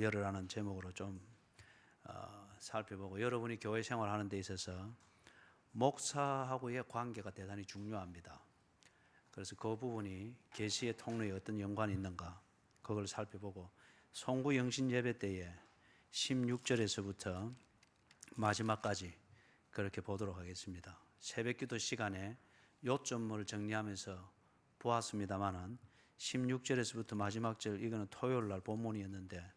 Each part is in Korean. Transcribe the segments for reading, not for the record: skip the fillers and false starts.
열어라는 제목으로 좀 살펴보고, 여러분이 교회 생활하는 데 있어서 목사하고의 관계가 대단히 중요합니다. 그래서 그 부분이 계시의 통로에 어떤 연관이 있는가 그걸 살펴보고, 송구 영신 예배 때에 16절에서부터 마지막까지 그렇게 보도록 하겠습니다. 새벽기도 시간에 요점을 정리하면서 보았습니다마는 16절에서부터 마지막 절, 이거는 토요일 날 본문이었는데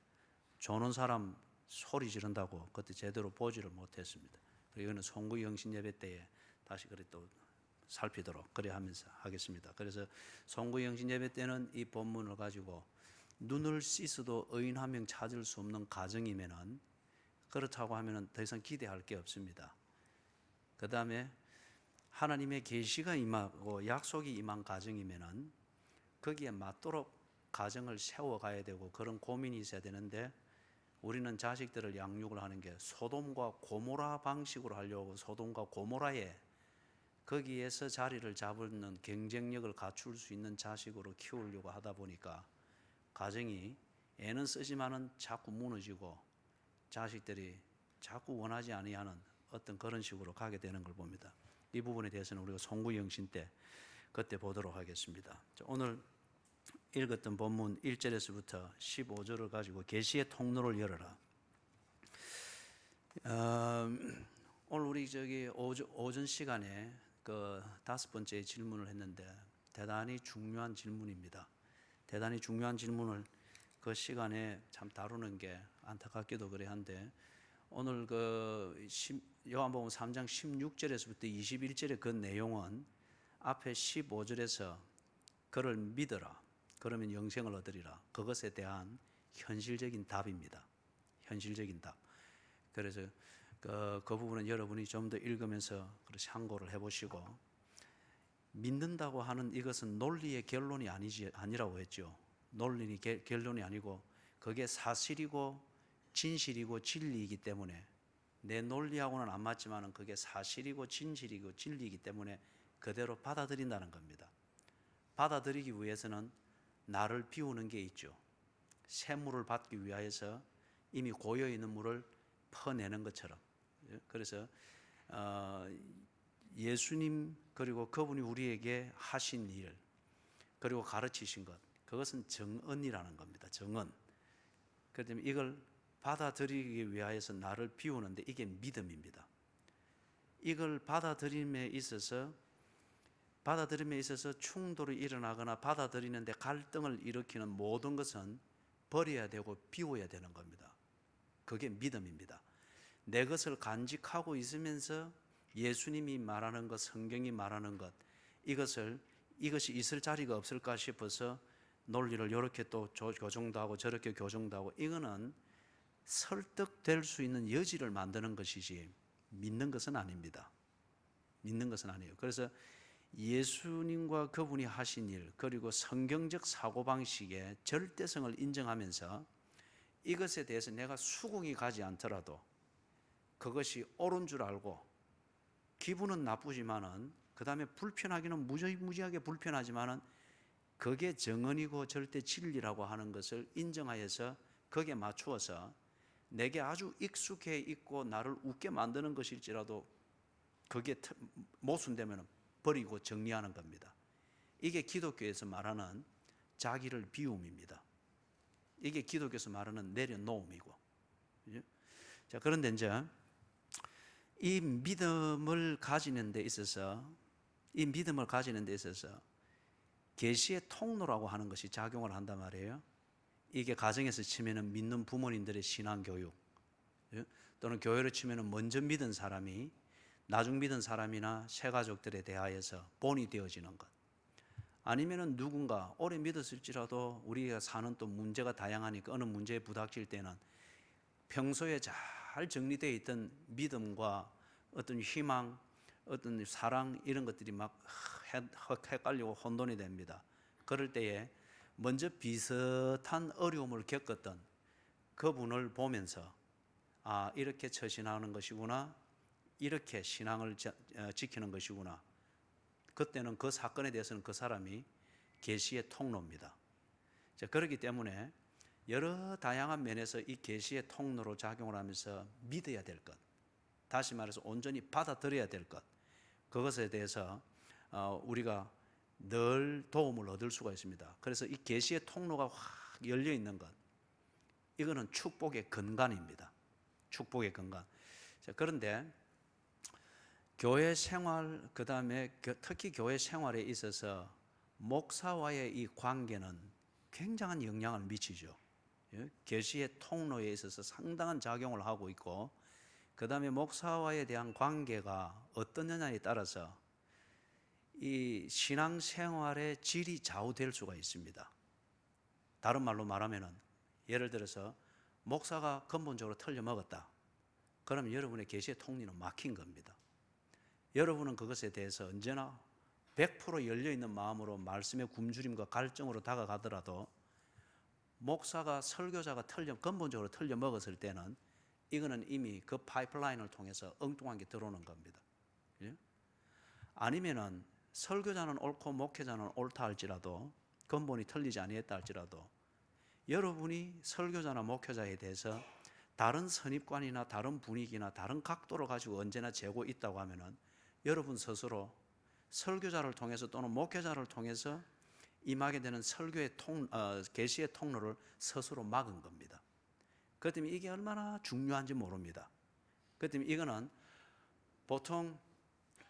조는 사람 소리 지른다고 그때 제대로 보지를 못했습니다. 이거는 송구 영신 예배 때에 다시 그래 또 살피도록 그래 하면서 하겠습니다. 그래서 송구 영신 예배 때는 이 본문을 가지고 눈을 씻어도 의인 한 명 찾을 수 없는 가정이면은, 그렇다고 하면은 더 이상 기대할 게 없습니다. 그 다음에 하나님의 계시가 임하고 약속이 임한 가정이면은 거기에 맞도록 가정을 세워가야 되고 그런 고민이 있어야 되는데, 우리는 자식들을 양육을 하는 게 소돔과 고모라 방식으로 하려고 소돔과 고모라에 거기에서 자리를 잡는 경쟁력을 갖출 수 있는 자식으로 키우려고 하다 보니까 가정이 애는 쓰지만은 자꾸 무너지고 자식들이 자꾸 원하지 아니하는 어떤 그런 식으로 가게 되는 걸 봅니다. 이 부분에 대해서는 우리가 송구영신 때 그때 보도록 하겠습니다. 오늘 읽었던 본문 1절에서부터 15절을 가지고 계시의 통로를 열어라. 오늘 우리 오전 시간에 그 5번째 질문을 했는데 대단히 중요한 질문입니다. 대단히 중요한 질문을 그 시간에 참 다루는 게 안타깝게도 그래 한데, 오늘 그 요한복음 3장 16절에서부터 21절의 그 내용은 앞에 15절에서 그를 믿어라, 그러면 영생을 얻으리라, 그것에 대한 현실적인 답입니다. 현실적인 답. 그래서 그 부분은 여러분이 좀 더 읽으면서 참고를 해보시고, 믿는다고 하는 이것은 논리의 결론이 아니라고 했죠. 논리의 결론이 아니고 그게 사실이고 진실이고 진리이기 때문에, 내 논리하고는 안 맞지만 그게 사실이고 진실이고 진리이기 때문에 그대로 받아들인다는 겁니다. 받아들이기 위해서는 나를 비우는 게 있죠. 샘물을 받기 위해서 이미 고여있는 물을 퍼내는 것처럼. 그래서 예수님 그리고 그분이 우리에게 하신 일 그리고 가르치신 것, 그것은 정언이라는 겁니다. 정언. 그렇기 때문에 이걸 받아들이기 위해서 나를 비우는데 이게 믿음입니다. 이걸 받아들임에 있어서 충돌이 일어나거나 받아들이는데 갈등을 일으키는 모든 것은 버려야 되고 비워야 되는 겁니다. 그게 믿음입니다. 내 것을 간직하고 있으면서 예수님이 말하는 것, 성경이 말하는 것, 이것이 있을 자리가 없을까 싶어서 논리를 이렇게 또 교정도 하고 저렇게 교정도 하고, 이거는 설득될 수 있는 여지를 만드는 것이지 믿는 것은 아닙니다. 믿는 것은 아니에요. 그래서 예수님과 그분이 하신 일 그리고 성경적 사고방식의 절대성을 인정하면서 이것에 대해서 내가 수긍이 가지 않더라도 그것이 옳은 줄 알고, 기분은 나쁘지만은 그 다음에 불편하기는 무지하게 불편하지만은 그게 정언이고 절대 진리라고 하는 것을 인정하여서 거기에 맞추어서 내게 아주 익숙해 있고 나를 웃게 만드는 것일지라도 그게 모순되면 버리고 정리하는 겁니다. 이게 기독교에서 말하는 자기를 비움입니다. 이게 기독교에서 말하는 내려놓음이고. 자, 그런데 이제 이 믿음을 가지는 데 있어서 계시의 통로라고 하는 것이 작용을 한단 말이에요. 이게 가정에서 치면은 믿는 부모님들의 신앙 교육, 또는 교회로 치면은 먼저 믿은 사람이 나중 믿은 사람이나 새 가족들에 대하여서 본이 되어지는 것, 아니면은 누군가 오래 믿었을지라도 우리가 사는 또 문제가 다양하니까 어느 문제에 부닥칠 때는 평소에 잘 정리되어 있던 믿음과 어떤 희망, 어떤 사랑, 이런 것들이 막 헷갈리고 혼돈이 됩니다. 그럴 때에 먼저 비슷한 어려움을 겪었던 그분을 보면서 이렇게 처신하는 것이구나, 이렇게 신앙을 지키는 것이구나. 그때는 그 사건에 대해서는 그 사람이 계시의 통로입니다. 자, 그렇기 때문에 여러 다양한 면에서 이 계시의 통로로 작용을 하면서 믿어야 될 것, 다시 말해서 온전히 받아들여야 될 것, 그것에 대해서 우리가 늘 도움을 얻을 수가 있습니다. 그래서 이 계시의 통로가 확 열려 있는 것, 이거는 축복의 근간입니다. 축복의 근간. 자, 그런데 교회 생활, 그 다음에 특히 교회 생활에 있어서 목사와의 이 관계는 굉장한 영향을 미치죠. 계시의 통로에 있어서 상당한 작용을 하고 있고, 그 다음에 목사와에 대한 관계가 어떠냐에 따라서 이 신앙생활의 질이 좌우될 수가 있습니다. 다른 말로 말하면은, 예를 들어서 목사가 근본적으로 틀려먹었다. 그러면 여러분의 계시의 통로는 막힌 겁니다. 여러분은 그것에 대해서 언제나 100% 열려있는 마음으로 말씀의 굶주림과 갈증으로 다가가더라도 목사가, 설교자가 근본적으로 틀려먹었을 때는 이거는 이미 그 파이프라인을 통해서 엉뚱한 게 들어오는 겁니다. 예? 아니면은 설교자는 옳고 목회자는 옳다 할지라도, 근본이 틀리지 아니했다 할지라도, 여러분이 설교자나 목회자에 대해서 다른 선입관이나 다른 분위기나 다른 각도를 가지고 언제나 재고 있다고 하면은 여러분 스스로 설교자를 통해서 또는 목회자를 통해서 임하게 되는 설교의 계시의 통로를 스스로 막은 겁니다. 그 때문에 이게 얼마나 중요한지 모릅니다. 그 때문에 이거는 보통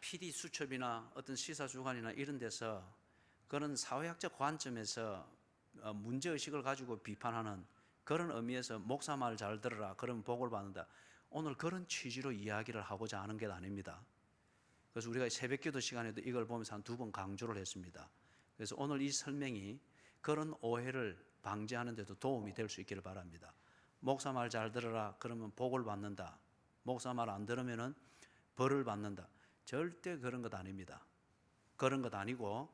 PD 수첩이나 어떤 시사주간이나 이런 데서 그런 사회학적 관점에서 문제의식을 가지고 비판하는 그런 의미에서 목사 말 잘 들어라, 그러면 복을 받는다, 오늘 그런 취지로 이야기를 하고자 하는 게 아닙니다. 그래서 우리가 새벽기도 시간에도 이걸 보면서 한 2번 강조를 했습니다. 그래서 오늘 이 설명이 그런 오해를 방지하는 데도 도움이 될 수 있기를 바랍니다. 목사 말 잘 들어라 그러면 복을 받는다, 목사 말 안 들으면은 벌을 받는다, 절대 그런 것 아닙니다. 그런 것 아니고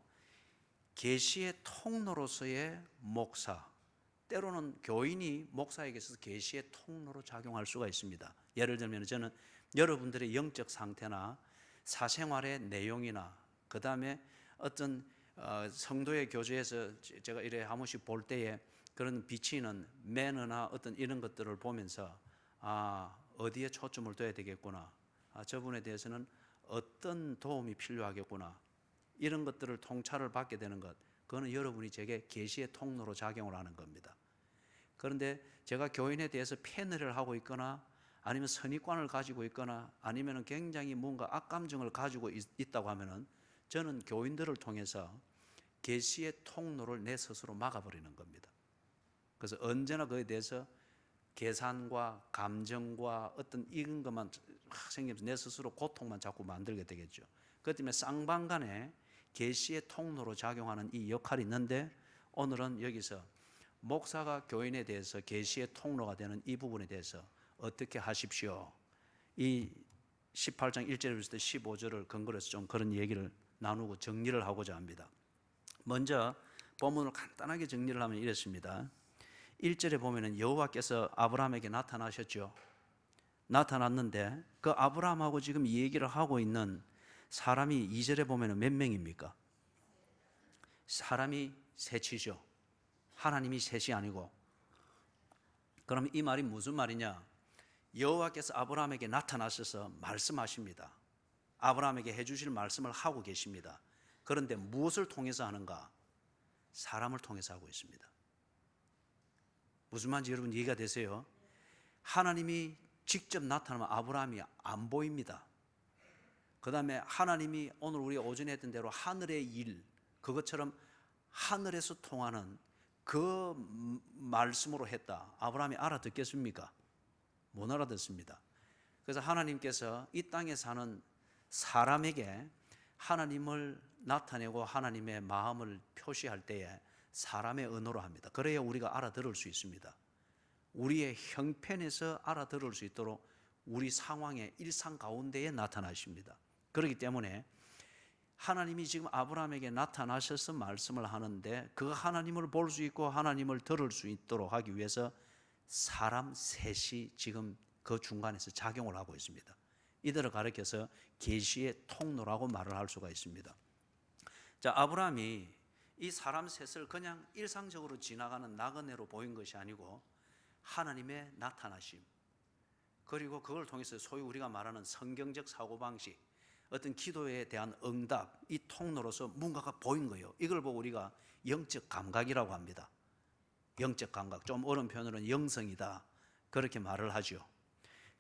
계시의 통로로서의 목사, 때로는 교인이 목사에게 있어서 계시의 통로로 작용할 수가 있습니다. 예를 들면 저는 여러분들의 영적 상태나 사생활의 내용이나 그 다음에 어떤 성도의 교제에서 제가 이래 한 번씩 볼 때에 그런 비치는 매너나 어떤 이런 것들을 보면서 어디에 초점을 둬야 되겠구나, 저분에 대해서는 어떤 도움이 필요하겠구나, 이런 것들을 통찰을 받게 되는 것, 그거는 여러분이 제게 계시의 통로로 작용을 하는 겁니다. 그런데 제가 교인에 대해서 패널을 하고 있거나 아니면 선입관을 가지고 있거나 아니면 굉장히 뭔가 악감정을 가지고 있다고 하면은 저는 교인들을 통해서 계시의 통로를 내 스스로 막아버리는 겁니다. 그래서 언제나 그에 대해서 계산과 감정과 어떤 이런 것만 생기면서 내 스스로 고통만 자꾸 만들게 되겠죠. 그렇기 때문에 쌍방간에 계시의 통로로 작용하는 이 역할이 있는데, 오늘은 여기서 목사가 교인에 대해서 계시의 통로가 되는 이 부분에 대해서 어떻게 하십시오, 이 18장 1절부터 15절을 근거로 해서 좀 그런 얘기를 나누고 정리를 하고자 합니다. 먼저 본문을 간단하게 정리를 하면 이렇습니다. 1절에 보면은 여호와께서 아브라함에게 나타나셨죠. 나타났는데 그 아브라함하고 지금 이 얘기를 하고 있는 사람이 2절에 보면은 몇 명입니까? 사람이 셋이죠. 하나님이 셋이 아니고. 그럼 이 말이 무슨 말이냐? 여호와께서 아브라함에게 나타나셔서 말씀하십니다. 아브라함에게 해주실 말씀을 하고 계십니다. 그런데 무엇을 통해서 하는가? 사람을 통해서 하고 있습니다. 무슨 말인지 여러분 이해가 되세요? 하나님이 직접 나타나면 아브라함이 안 보입니다. 그 다음에 하나님이 오늘 우리 오전에 했던 대로 하늘의 일, 그것처럼 하늘에서 통하는 그 말씀으로 했다, 아브라함이 알아듣겠습니까? 못 알아듣습니다. 그래서 하나님께서 이 땅에 사는 사람에게 하나님을 나타내고 하나님의 마음을 표시할 때에 사람의 언어로 합니다. 그래야 우리가 알아들을 수 있습니다. 우리의 형편에서 알아들을 수 있도록 우리 상황의 일상 가운데에 나타나십니다. 그렇기 때문에 하나님이 지금 아브라함에게 나타나셔서 말씀을 하는데 그 하나님을 볼 수 있고 하나님을 들을 수 있도록 하기 위해서 사람 셋이 지금 그 중간에서 작용을 하고 있습니다. 이들을 가리켜서 계시의 통로라고 말을 할 수가 있습니다. 자, 아브라함이 이 사람 셋을 그냥 일상적으로 지나가는 나그네로 보인 것이 아니고 하나님의 나타나심, 그리고 그걸 통해서 소위 우리가 말하는 성경적 사고방식, 어떤 기도에 대한 응답, 이 통로로서 뭔가가 보인 거예요. 이걸 보고 우리가 영적 감각이라고 합니다. 영적 감각, 좀 어려운 표현으로는 영성이다, 그렇게 말을 하죠.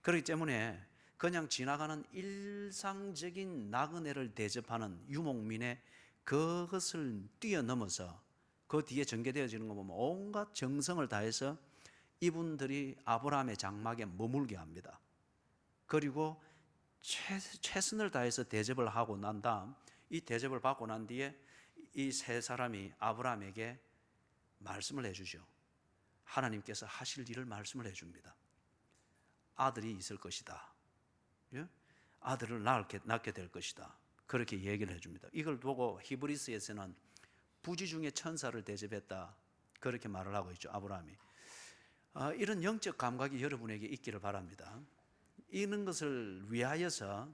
그렇기 때문에 그냥 지나가는 일상적인 나그네를 대접하는 유목민의 그것을 뛰어넘어서 그 뒤에 전개되어지는 거 보면 온갖 정성을 다해서 이분들이 아브라함의 장막에 머물게 합니다. 그리고 최선을 다해서 대접을 하고 난 다음, 이 대접을 받고 난 뒤에 이 세 사람이 아브라함에게 말씀을 해주죠. 하나님께서 하실 일을 말씀을 해줍니다. 아들이 있을 것이다. 예? 아들을 낳게 될 것이다. 그렇게 얘기를 해줍니다. 이걸 보고 히브리스에서는 부지 중에 천사를 대접했다, 그렇게 말을 하고 있죠, 아브라함이. 이런 영적 감각이 여러분에게 있기를 바랍니다. 이런 것을 위하여서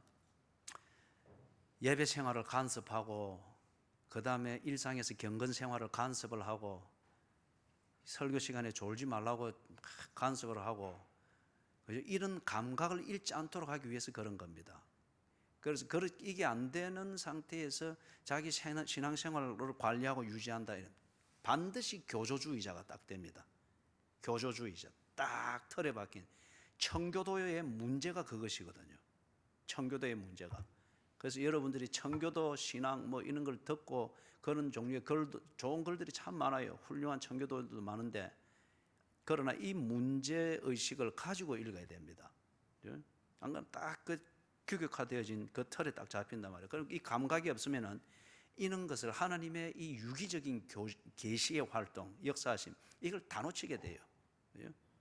예배 생활을 간섭하고, 그 다음에 일상에서 경건 생활을 간섭을 하고, 설교 시간에 졸지 말라고 간섭을 하고, 이런 감각을 잃지 않도록 하기 위해서 그런 겁니다. 그래서 이게 안 되는 상태에서 자기 신앙생활을 관리하고 유지한다, 반드시 교조주의자가 딱 됩니다. 교조주의자, 딱 틀에 박힌. 청교도의 문제가 그것이거든요. 청교도의 문제가. 그래서 여러분들이 청교도 신앙 뭐 이런 걸 듣고 그런 종류의 좋은 글들이 참 많아요. 훌륭한 청교도들도 많은데, 그러나 이 문제의식을 가지고 읽어야 됩니다. 안 그러면 딱 그 규격화되어진 그 틀에 딱 잡힌단 말이에요. 그럼 이 감각이 없으면은 이런 것을 하나님의 이 유기적인 계시의 활동, 역사하심, 이걸 다 놓치게 돼요.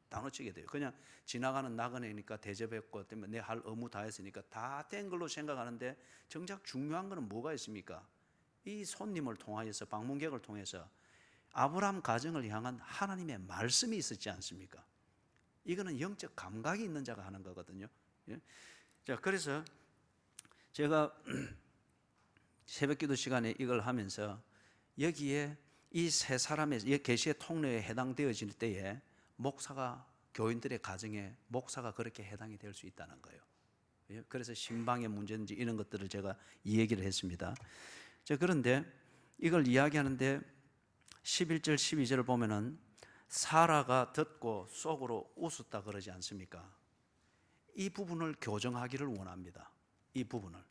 다 놓치게 돼요. 그냥 지나가는 나그네니까 대접했고 때문에 내 할 의무 다 했으니까 다 된 걸로 생각하는데, 정작 중요한 것은 뭐가 있습니까? 이 손님을 통하여서, 방문객을 통해서 아브라함 가정을 향한 하나님의 말씀이 있었지 않습니까? 이거는 영적 감각이 있는 자가 하는 거거든요. 자, 그래서 제가 새벽기도 시간에 이걸 하면서 여기에 이 세 사람의 계시의 통로에 해당되어질 때에 목사가, 교인들의 가정에 목사가 그렇게 해당이 될 수 있다는 거예요. 그래서 신방의 문제인지 이런 것들을 제가 이 얘기를 했습니다. 자, 그런데 이걸 이야기하는데 11절 12절을 보면은 사라가 듣고 속으로 웃었다 그러지 않습니까? 이 부분을 교정하기를 원합니다. 이 부분을.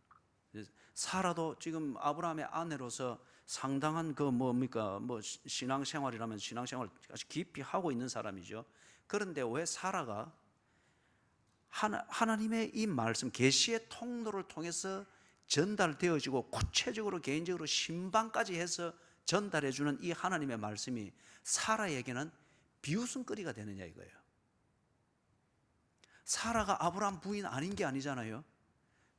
사라도 지금 아브라함의 아내로서 상당한 그 뭡니까, 뭐 신앙생활이라면 신앙생활 아주 깊이 하고 있는 사람이죠. 그런데 왜 사라가 하나님의 이 말씀, 계시의 통로를 통해서 전달되어지고 구체적으로 개인적으로 신방까지 해서 전달해주는 이 하나님의 말씀이 사라에게는 비웃음거리가 되느냐 이거예요. 사라가 아브라함 부인 아닌 게 아니잖아요.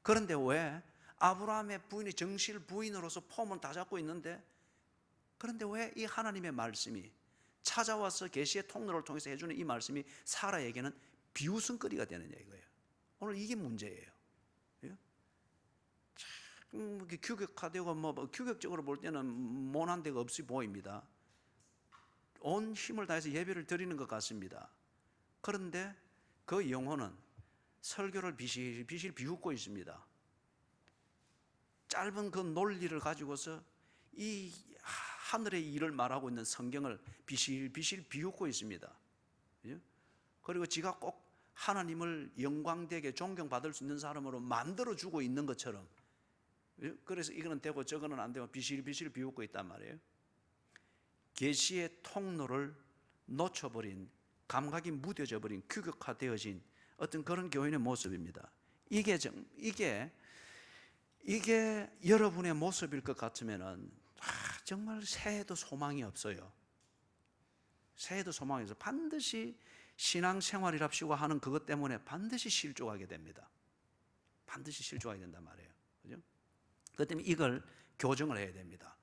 그런데 왜 아브라함의 부인이 정실 부인으로서 폼은 다 잡고 있는데, 그런데 왜 이 하나님의 말씀이 찾아와서 계시의 통로를 통해서 해주는 이 말씀이 사라에게는 비웃음거리가 되느냐 이거예요. 오늘 이게 문제예요. 참 규격화되고 뭐 규격적으로 볼 때는 모난 데가 없이 보입니다. 온 힘을 다해서 예배를 드리는 것 같습니다. 그런데 그 영혼은 설교를 비실 비웃고 있습니다. 짧은 그 논리를 가지고서 이 하늘의 일을 말하고 있는 성경을 비실 비웃고 있습니다. 그리고 지가 꼭 하나님을 영광되게 존경받을 수 있는 사람으로 만들어주고 있는 것처럼, 그래서 이거는 되고 저거는 안 되고 비실 비웃고 있단 말이에요. 계시의 통로를 놓쳐버린, 감각이 무뎌져 버린, 규격화되어진 어떤 그런 교인의 모습입니다. 이게 여러분의 모습일 것 같으면은 정말 새해도 소망이 없어요. 새해도 소망이 없어요. 반드시 신앙생활이랍시고 하는 그것 때문에 반드시 실족하게 됩니다. 반드시 실족하게 된단 말이에요. 그죠? 그렇기 때문에 이걸 교정을 해야 됩니다.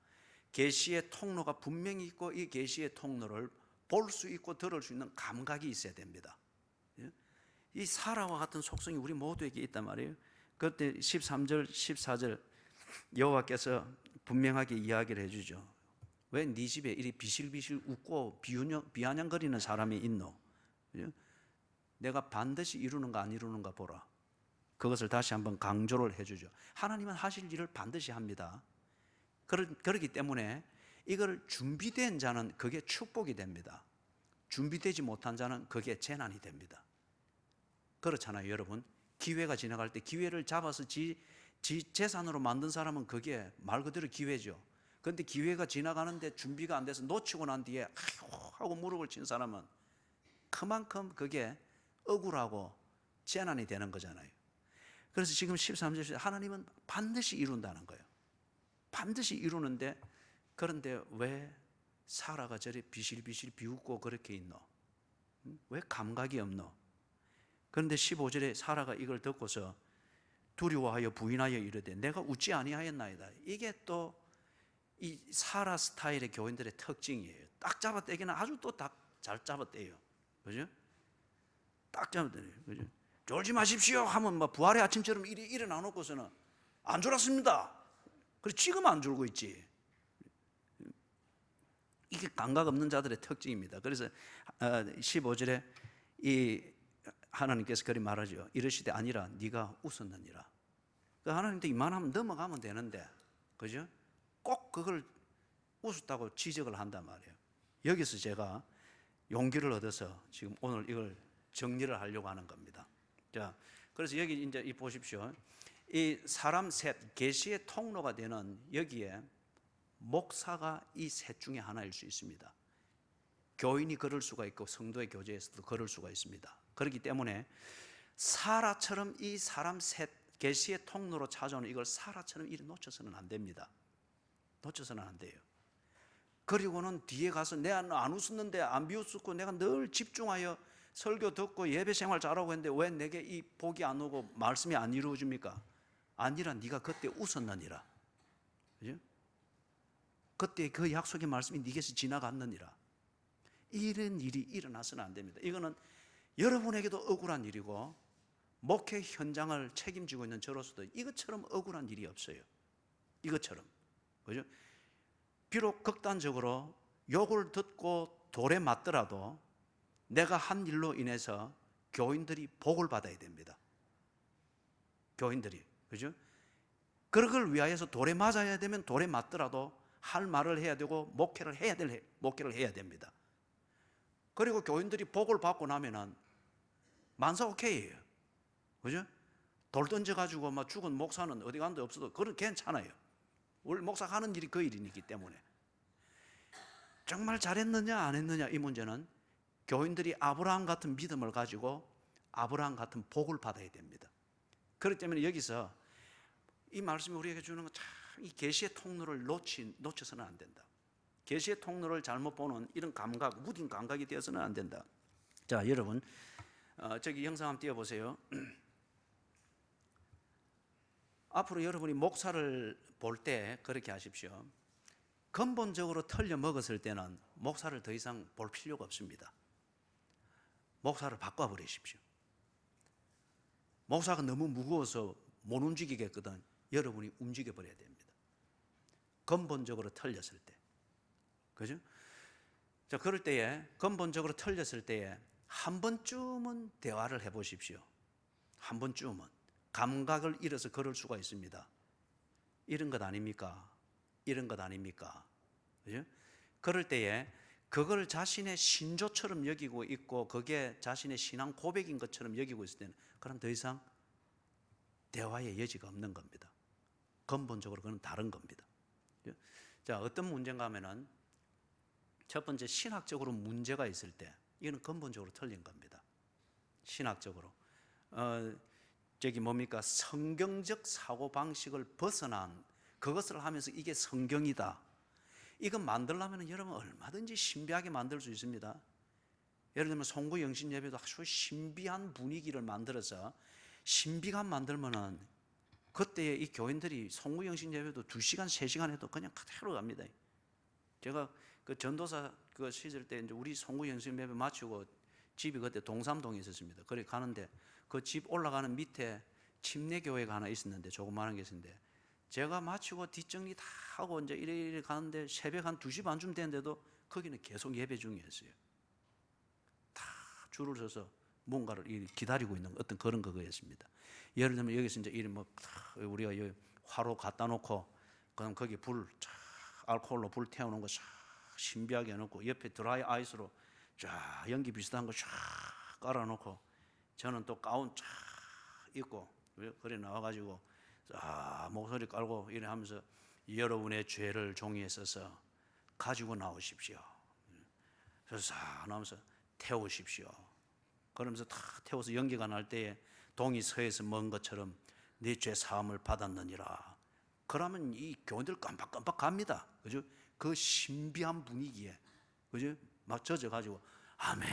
계시의 통로가 분명히 있고, 이 계시의 통로를 볼 수 있고 들을 수 있는 감각이 있어야 됩니다. 이 사라와 같은 속성이 우리 모두에게 있단 말이에요. 그때 13절 14절 여호와께서 분명하게 이야기를 해주죠. 왜 네 집에 이리 비실비실 웃고 비아냥거리는 사람이 있노? 그죠? 내가 반드시 이루는가 안 이루는가 보라. 그것을 다시 한번 강조를 해주죠. 하나님은 하실 일을 반드시 합니다. 그렇기 때문에 이걸 준비된 자는 그게 축복이 됩니다. 준비되지 못한 자는 그게 재난이 됩니다. 그렇잖아요, 여러분. 기회가 지나갈 때 기회를 잡아서 지 재산으로 만든 사람은 그게 말 그대로 기회죠. 그런데 기회가 지나가는데 준비가 안 돼서 놓치고 난 뒤에 아이고 하고 무릎을 친 사람은 그만큼 그게 억울하고 재난이 되는 거잖아요. 그래서 지금 13절에 하나님은 반드시 이룬다는 거예요. 반드시 이루는데, 그런데 왜 사라가 저리 비실비실 비웃고 그렇게 있노? 왜 감각이 없노? 그런데 15절에 사라가 이걸 듣고서 두려워하여 부인하여 이르되 내가 웃지 아니하였나이다. 이게 또 이 사라 스타일의 교인들의 특징이에요. 딱 잡아떼기는 아주 또 딱 잘 잡아떼요. 그죠? 딱 잡아떼요. 그죠? 졸지 마십시오 하면 막 부활의 아침처럼 일어나 놓고서는 안 졸았습니다. 그래 지금 안 졸고 있지. 이게 감각 없는 자들의 특징입니다. 그래서 15절에 이 하나님께서 그리 말하죠. 이르시되 아니라 네가 웃었느니라. 하나님도 이만하면 넘어가면 되는데, 그죠? 꼭 그걸 웃었다고 지적을 한단 말이에요. 여기서 제가 용기를 얻어서 지금 오늘 이걸 정리를 하려고 하는 겁니다. 자, 그래서 여기 이제 보십시오. 이 사람 셋, 계시의 통로가 되는 여기에 목사가 이 셋 중에 하나일 수 있습니다. 교인이 그럴 수가 있고 성도의 교제에서도 그럴 수가 있습니다. 그렇기 때문에 사라처럼 이 사람 셋, 계시의 통로로 찾아오는 이걸 사라처럼 이리 놓쳐서는 안 됩니다. 놓쳐서는 안 돼요. 그리고는 뒤에 가서 내가 안 웃었는데 안 비웃었고 내가 늘 집중하여 설교 듣고 예배 생활 잘하고 했는데 왜 내게 이 복이 안 오고 말씀이 안 이루어집니까? 아니라 네가 그때 웃었느니라. 그죠? 그때 그 약속의 말씀이 네게서 지나갔느니라. 이런 일이 일어나서는 안 됩니다. 이거는 여러분에게도 억울한 일이고 목회 현장을 책임지고 있는 저로서도 이것처럼 억울한 일이 없어요. 이것처럼. 그죠? 비록 극단적으로 욕을 듣고 돌에 맞더라도 내가 한 일로 인해서 교인들이 복을 받아야 됩니다. 교인들이. 그죠? 그걸 위하여서 돌에 맞아야 되면 돌에 맞더라도 할 말을 해야 되고 목회를 해야 됩니다. 그리고 교인들이 복을 받고 나면은 만사 오케이예요. 그죠? 돌 던져가지고 막 죽은 목사는 어디 가는 데 없어도 그건 괜찮아요. 원래 목사가 하는 일이 그 일이기 때문에. 정말 잘했느냐 안 했느냐 이 문제는 교인들이 아브라함 같은 믿음을 가지고 아브라함 같은 복을 받아야 됩니다. 그렇기 때문에 여기서 이 말씀이 우리에게 주는 건 참 이 계시의 통로를 놓쳐서는 안 된다. 계시의 통로를 잘못 보는 이런 감각, 무딘 감각이 되어서는 안 된다. 자, 여러분 저기 영상 한번 띄워보세요. 앞으로 여러분이 목사를 볼 때 그렇게 하십시오. 근본적으로 틀려 먹었을 때는 목사를 더 이상 볼 필요가 없습니다. 목사를 바꿔버리십시오. 목사가 너무 무거워서 못 움직이겠거든. 여러분이 움직여버려야 됩니다. 근본적으로 틀렸을 때. 그죠? 자, 그럴 때에 근본적으로 틀렸을 때에 한 번쯤은 대화를 해보십시오. 한 번쯤은. 감각을 잃어서 그럴 수가 있습니다. 이런 것 아닙니까? 이런 것 아닙니까? 그죠? 그럴 때에 그걸 자신의 신조처럼 여기고 있고 그게 자신의 신앙 고백인 것처럼 여기고 있을 때는 그럼 더 이상 대화의 여지가 없는 겁니다. 근본적으로 그건 다른 겁니다. 자, 어떤 문제인가 하면은 첫 번째 신학적으로 문제가 있을 때 이거는 근본적으로 틀린 겁니다. 신학적으로 저기 뭡니까? 성경적 사고방식을 벗어난 그것을 하면서 이게 성경이다. 이건 만들려면 여러분 얼마든지 신비하게 만들 수 있습니다. 예를 들면 송구 영신 예배도 아주 신비한 분위기를 만들어서 신비감 만들면은 그때 이 교인들이 송구 영신 예배도 2시간, 3시간 해도 그냥 그대로 갑니다. 제가 그 전도사 그 시절 때 이제 우리 송구 영신 예배 마치고 집이 그때 동삼동에 있었습니다. 그래 가는데 그 집 올라가는 밑에 침례교회가 하나 있었는데 조그마한 게 있었는데 제가 마치고 뒷정리 다 하고 이제 이래 가는데 새벽 한 2시 반쯤 됐는데도 거기는 계속 예배 중이었어요. 다 줄을 서서 뭔가를 기다리고 있는 어떤 그런 거였습니다. 예를 들면 여기서 이제 이리 뭐 우리가 여기 화로 갖다 놓고 그럼 거기 알코올로 불 태우는 거 싹 신비하게 해놓고 옆에 드라이 아이스로 쫙 연기 비슷한 거 쫙 깔아놓고 저는 또 가운 쫙 입고 그래 나와가지고 목소리 깔고 이래 하면서 여러분의 죄를 종이에 써서 가지고 나오십시오. 그래서 싹 나오면서 태우십시오. 그러면서 다 태워서 연기가 날 때에 동이 서에서 먼 것처럼 네 죄 사함을 받았느니라. 그러면 이 교인들 깜빡깜빡 갑니다. 그죠? 그 신비한 분위기에 그죠? 막 젖어가지고 아멘,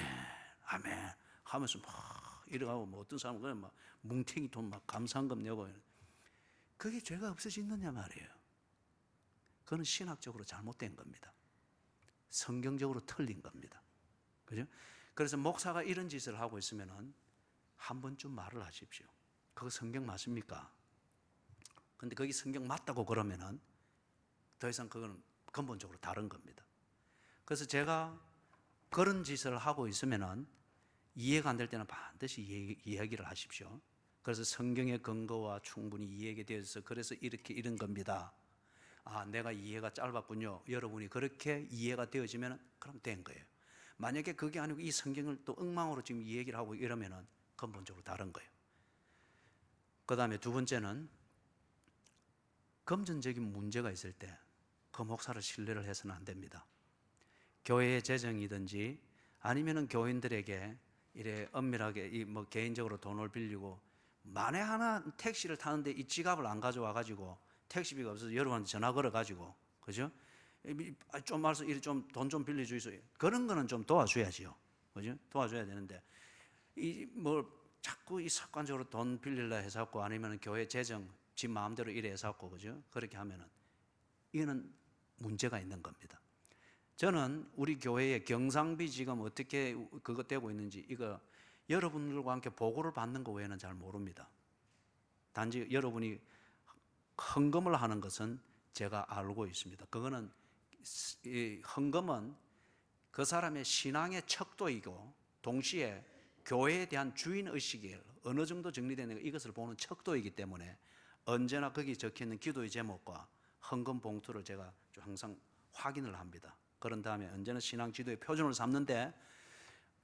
아멘 하면서 막 이래가고 뭐 어떤 사람은 그냥 막 뭉탱이 돈 막 감사한금 내고 그게 죄가 없어지느냐 말이에요. 그건 신학적으로 잘못된 겁니다. 성경적으로 틀린 겁니다. 그죠? 그래서 목사가 이런 짓을 하고 있으면은 한 번쯤 말을 하십시오. 그거 성경 맞습니까? 근데 거기 성경 맞다고 그러면은 더 이상 그거는 근본적으로 다른 겁니다. 그래서 제가 그런 짓을 하고 있으면은 이해가 안 될 때는 반드시 이야기를 하십시오. 그래서 성경의 근거와 충분히 이해가 되어서 그래서 이런 겁니다. 내가 이해가 짧았군요. 여러분이 그렇게 이해가 되어지면 그럼 된 거예요. 만약에 그게 아니고 이 성경을 또 엉망으로 지금 이 얘기를 하고 이러면은 근본적으로 다른 거예요. 그 다음에 두 번째는 금전적인 문제가 있을 때 그 목사를 신뢰를 해서는 안 됩니다. 교회의 재정이든지 아니면은 교인들에게 이래 엄밀하게 뭐 개인적으로 돈을 빌리고 만에 하나 택시를 타는데 이 지갑을 안 가져와 가지고 택시비가 없어서 여러분한테 전화 걸어 가지고 그죠? 좀 말해서 이리 좀 돈 좀 빌려주세요. 그런 거는 좀 도와줘야지요. 그죠? 도와줘야 되는데 이 뭐 자꾸 이 습관적으로 돈 빌리려 해서 갖고 아니면 교회 재정 지 마음대로 이래 해서 갖고 그죠? 그렇게 하면은 이거는 문제가 있는 겁니다. 저는 우리 교회의 경상비 지금 어떻게 그거 되고 있는지 이거 여러분들과 함께 보고를 받는 거 외에는 잘 모릅니다. 단지 여러분이 헌금을 하는 것은 제가 알고 있습니다. 그거는 이 헌금은 그 사람의 신앙의 척도이고 동시에 교회에 대한 주인의식이 어느 정도 정리되는 이것을 보는 척도이기 때문에 언제나 거기 적혀있는 기도의 제목과 헌금 봉투를 제가 항상 확인을 합니다. 그런 다음에 언제나 신앙 지도의 표준을 삼는데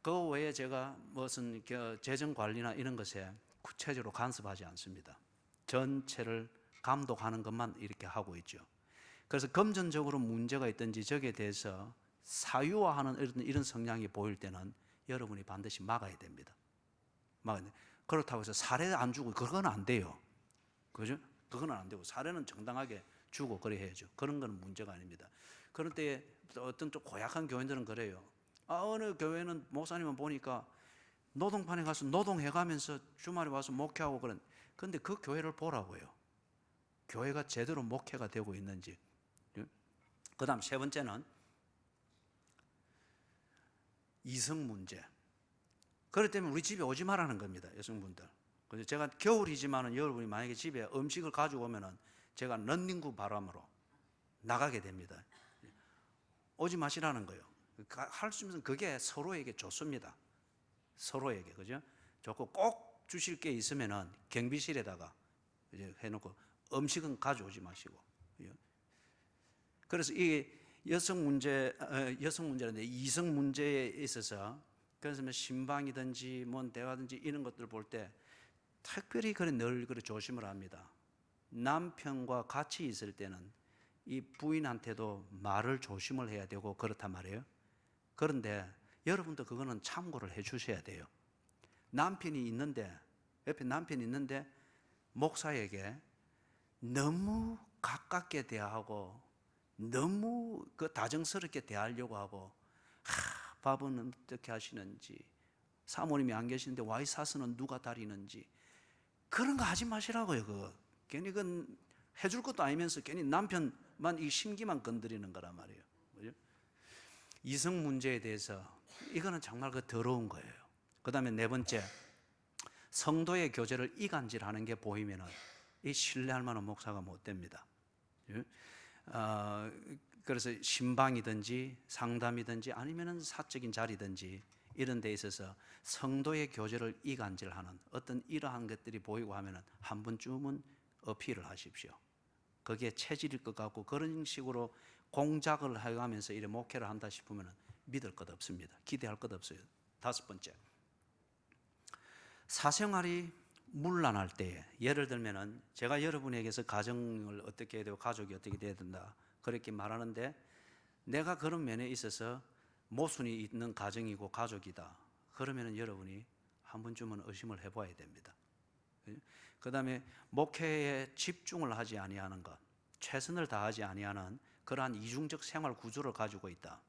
그 외에 제가 무슨 재정 관리나 이런 것에 구체적으로 간섭하지 않습니다. 전체를 감독하는 것만 이렇게 하고 있죠. 그래서 금전적으로 문제가 있든지 저기에 대해서 사유화하는 이런 성향이 보일 때는 여러분이 반드시 막아야 됩니다. 그렇다고 해서 사례 안 주고 그건 안 돼요. 그죠? 그건 안 되고 사례는 정당하게 주고 그래 해야죠. 그런 건 문제가 아닙니다. 그럴 때 어떤 좀 고약한 교인들은 그래요. 어느 교회는 목사님은 보니까 노동판에 가서 노동해가면서 주말에 와서 목회하고 그런. 근데 그 교회를 보라고요. 교회가 제대로 목회가 되고 있는지. 그 다음 세 번째는 이성 문제. 그렇기 때문에 우리 집에 오지 말라는 겁니다. 여성분들. 그래서 제가 겨울이지만은 여러분이 만약에 집에 음식을 가지고 오면은 제가 런닝구 바람으로 나가게 됩니다. 오지 마시라는 거예요. 할 수 있으면 그게 서로에게 좋습니다. 서로에게. 그죠? 좋고 꼭 주실 게 있으면은 경비실에다가 이제 해놓고 음식은 가져오지 마시고. 그래서 이 여성 문제라는데 이성 문제에 있어서 그래서 뭐 신방이든지 뭔 대화든지 이런 것들 볼 때 특별히 늘 조심을 합니다. 남편과 같이 있을 때는 이 부인한테도 말을 조심을 해야 되고 그렇단 말이에요. 그런데 여러분도 그거는 참고를 해 주셔야 돼요. 옆에 남편이 있는데 목사에게 너무 가깝게 대하고 너무 다정스럽게 대하려고 하고 밥은 어떻게 하시는지 사모님이 안 계시는데 와이사스는 누가 다리는지 그런 거 하지 마시라고요. 그거 괜히 그건 해줄 것도 아니면서 괜히 남편만 이 심기만 건드리는 거란 말이에요. 그죠? 이성 문제에 대해서 이거는 정말 더러운 거예요. 그 다음에 네 번째, 성도의 교제를 이간질하는 게 보이면은 이 신뢰할 만한 목사가 못 됩니다. 예? 그래서 신방이든지 상담이든지 아니면은 사적인 자리든지 이런 데 있어서 성도의 교제를 이간질하는 어떤 이러한 것들이 보이고 하면은 한 번쯤은 어필을 하십시오. 그게 체질일 것 같고 그런 식으로 공작을 해가면서 이래 목회를 한다 싶으면 믿을 것 없습니다. 기대할 것 없어요. 5번째, 사생활이 문란할 때에, 예를 들면은 제가 여러분에게서 가정을 어떻게 해야 되고 가족이 어떻게 돼야 된다 그렇게 말하는데, 내가 그런 면에 있어서 모순이 있는 가정이고 가족이다 그러면은 여러분이 한 번쯤은 의심을 해봐야 됩니다. 그 다음에 목회에 집중을 하지 아니하는 것, 최선을 다하지 아니하는 그러한 이중적 생활 구조를 가지고 있다,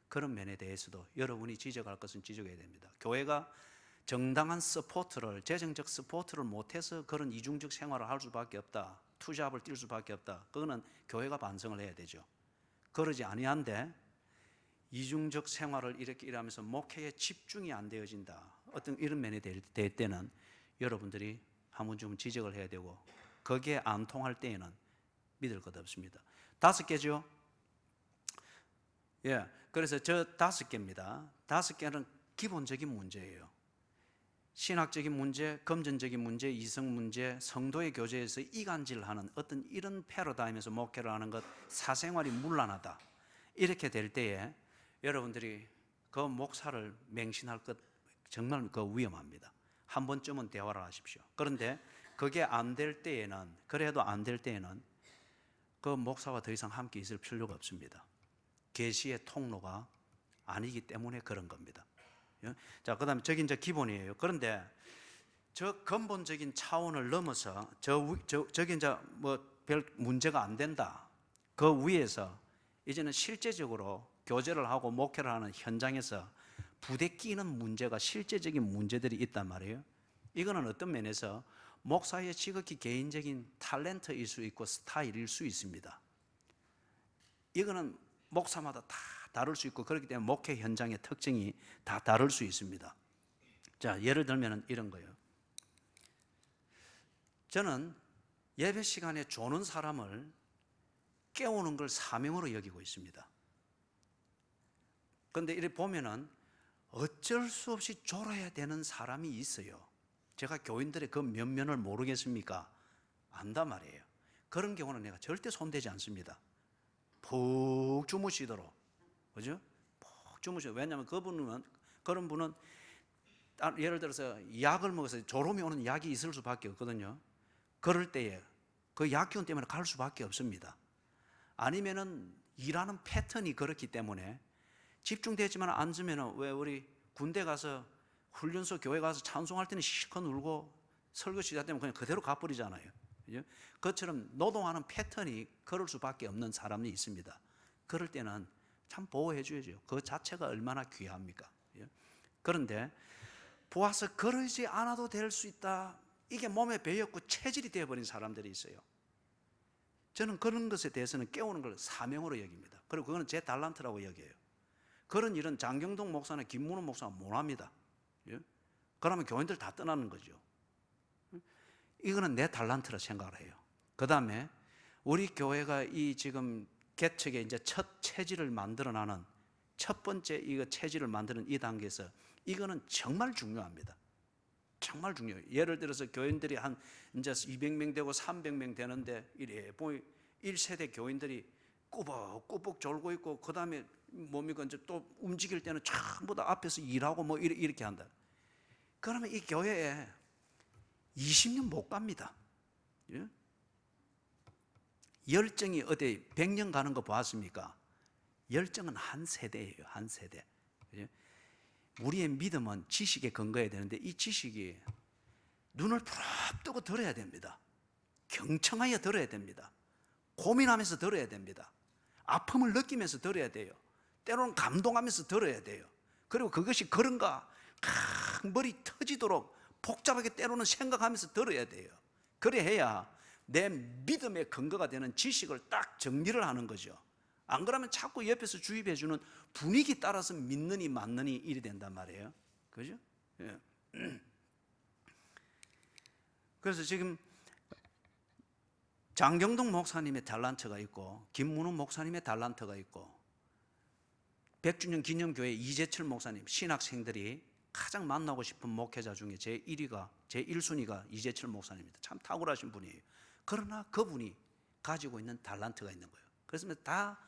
그런 면에 대해서도 여러분이 지적할 것은 지적해야 됩니다. 교회가 정당한 서포트를, 재정적 서포트를 못해서 그런 이중적 생활을 할 수밖에 없다, 투잡을 뛸 수밖에 없다, 그거는 교회가 반성을 해야 되죠. 그러지 아니한데 이중적 생활을 이렇게 일하면서 목회에 집중이 안 되어진다, 어떤 이런 면에 될 때는 여러분들이 한 번쯤은 지적을 해야 되고, 거기에 안 통할 때에는 믿을 것 없습니다. 5개죠. 예, 그래서 저 5개입니다. 5개는 기본적인 문제예요. 신학적인 문제, 금전적인 문제, 이성 문제, 성도의 교제에서 이간질하는 어떤 이런 패러다임에서 목회를 하는 것, 사생활이 문란하다 이렇게 될 때에 여러분들이 그 목사를 맹신할 것 정말 그 위험합니다. 한 번쯤은 대화를 하십시오. 그런데 그게 안 될 때에는, 그래도 안 될 때에는 그 목사와 더 이상 함께 있을 필요가 없습니다. 계시의 통로가 아니기 때문에 그런 겁니다. 자, 그 다음에 저기 이제 기본이에요. 그런데 저 근본적인 차원을 넘어서 저기 이제 뭐 별 문제가 안 된다, 그 위에서 이제는 실제적으로 교제를 하고 목회를 하는 현장에서 부대끼는 문제가, 실제적인 문제들이 있단 말이에요. 이거는 어떤 면에서 목사의 지극히 개인적인 탤런트일 수 있고 스타일일 수 있습니다. 이거는 목사마다 다 다를 수 있고 그렇기 때문에 목회 현장의 특징이 다 다를 수 있습니다. 자, 예를 들면 이런 거예요. 저는 예배 시간에 조는 사람을 깨우는 걸 사명으로 여기고 있습니다. 그런데 이렇게 보면은 어쩔 수 없이 졸아야 되는 사람이 있어요. 제가 교인들의 그 면면을 모르겠습니까? 안단 말이에요. 그런 경우는 내가 절대 손대지 않습니다. 푹 주무시도록, 그죠? 푹 주무시도록. 왜냐하면 그런 분은 예를 들어서 약을 먹어서 졸음이 오는 약이 있을 수밖에 없거든요. 그럴 때에 그 약기운 때문에 갈 수밖에 없습니다. 아니면은 일하는 패턴이 그렇기 때문에 집중되지만 앉으면은, 왜 우리 군대 가서 훈련소 교회 가서 찬송할 때는 실컷 울고 설교 시작되면 그냥 그대로 가버리잖아요. 그것처럼 노동하는 패턴이 그럴 수밖에 없는 사람이 있습니다. 그럴 때는 참 보호해 줘야죠. 그 자체가 얼마나 귀합니까? 그런데 보아서 그러지 않아도 될 수 있다, 이게 몸에 배였고 체질이 되어버린 사람들이 있어요. 저는 그런 것에 대해서는 깨우는 걸 사명으로 여깁니다. 그리고 그거는 제 달란트라고 여겨요. 그런 일은 장경동 목사나 김문호 목사가 못합니다. 그러면 교인들 다 떠나는 거죠. 이거는 내 달란트라 생각을 해요. 그 다음에 우리 교회가 이 지금 개척의 이제 첫 체질을 만들어나는 첫 번째 이거 체질을 만드는 이 단계에서 이거는 정말 중요합니다. 정말 중요해요. 예를 들어서 교인들이 한 이제 200명 되고 300명 되는데 이래 보이 1세대 교인들이 꾸벅꾸벅 졸고 있고, 그 다음에 뭡니까 이제 또 움직일 때는 전부 다 앞에서 일하고 뭐 이렇게 한다. 그러면 이 교회에 20년 못 갑니다. 예? 열정이 어디 100년 가는 거 보았습니까? 열정은 한 세대예요. 한 세대. 예? 우리의 믿음은 지식에 근거해야 되는데 이 지식이 눈을 부릅뜨고 들어야 됩니다. 경청하여 들어야 됩니다. 고민하면서 들어야 됩니다. 아픔을 느끼면서 들어야 돼요. 때로는 감동하면서 들어야 돼요. 그리고 그것이 그런가 머리 터지도록 복잡하게 때로는 생각하면서 들어야 돼요. 그래 해야 내 믿음의 근거가 되는 지식을 딱 정리를 하는 거죠. 안 그러면 자꾸 옆에서 주입해 주는 분위기 따라서 믿느니 맞느니 일이 된단 말이에요. 그죠? 예. 그래서 지금 장경동 목사님의 달란트가 있고 김문우 목사님의 달란트가 있고 100주년 기념교회 이재철 목사님, 신학생들이 가장 만나고 싶은 목회자 중에 제1순위가 이재철 목사님입니다. 참 탁월하신 분이에요. 그러나 그분이 가지고 있는 달란트가 있는 거예요. 그래서 다